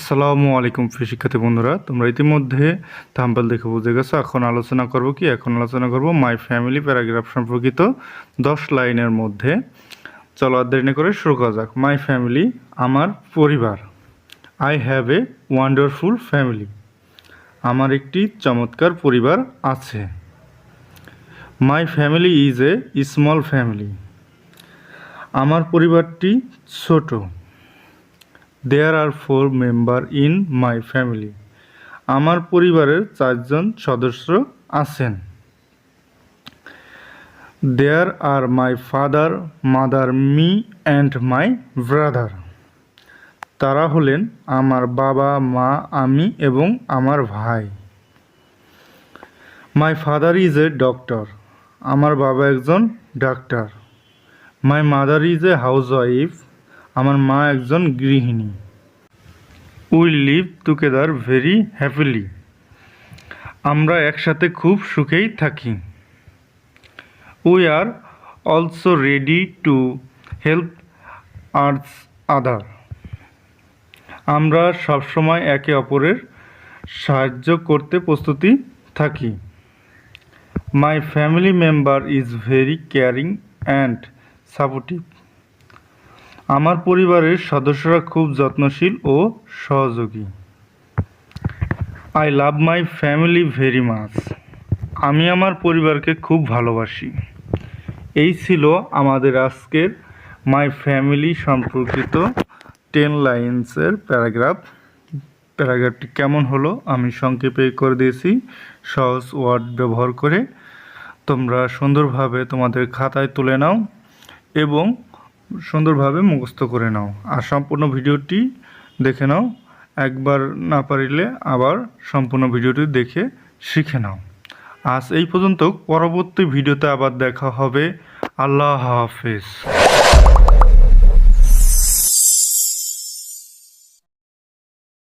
আসসালামু আলাইকুম প্রিয় শিক্ষার্থী বন্ধুরা, তোমরা ইতিমধ্যে থাম্বনেল দেখে বুঝে গেছো। এখন আলোচনা করব মাই ফ্যামিলি প্যারাগ্রাফ সম্পর্কিত 10 লাইনের মধ্যে। চলো আর দেরি না করে শুরু করা যাক। মাই ফ্যামিলি, আমার পরিবার। I have a wonderful family, আমার একটি চমৎকার পরিবার আছে। My family is a small family, আমার পরিবারটি ছোট। There are 4 members in my family, আমার পরিবারের 4 জন সদস্য আছেন। There are my father, mother, me and my brother, তারা হলেন আমার বাবা, মা, আমি এবং আমার ভাই। My father is a doctor, আমার বাবা একজন doctor. My mother is a housewife, আমার মা একজন গৃহিণী। We live together very happily, আমরা একসাথে খুব সুখেই থাকি। We are also ready to help each other, আমরা সবসময় একে অপরের সাহায্য করতে প্রস্তুতি থাকি। My family member is very caring and supportive, আমার পরিবারের সদস্যরা খুব যত্নশীল ও সহযোগী। I love my family very much, আমি আমার পরিবারকে খুব ভালোবাসি। এই ছিল আমাদের আজকের মাই ফ্যামিলি সম্পর্কিত 10 লাইন্সের প্যারাগ্রাফটি কেমন হলো আমি সংক্ষেপে করে দিয়েছি সহজ ওয়ার্ড ব্যবহার করে। তোমরা সুন্দরভাবে তোমাদের খাতায় তুলে নাও এবং সুন্দরভাবে মুখস্থ করে নাও, আর সম্পূর্ণ ভিডিওটি দেখে নাও। একবার না পারিলে আবার সম্পূর্ণ ভিডিওটি দেখে শিখে নাও। আজ এই পর্যন্ত, পরবর্তী ভিডিওতে আবার দেখা হবে। আল্লাহ হাফেজ।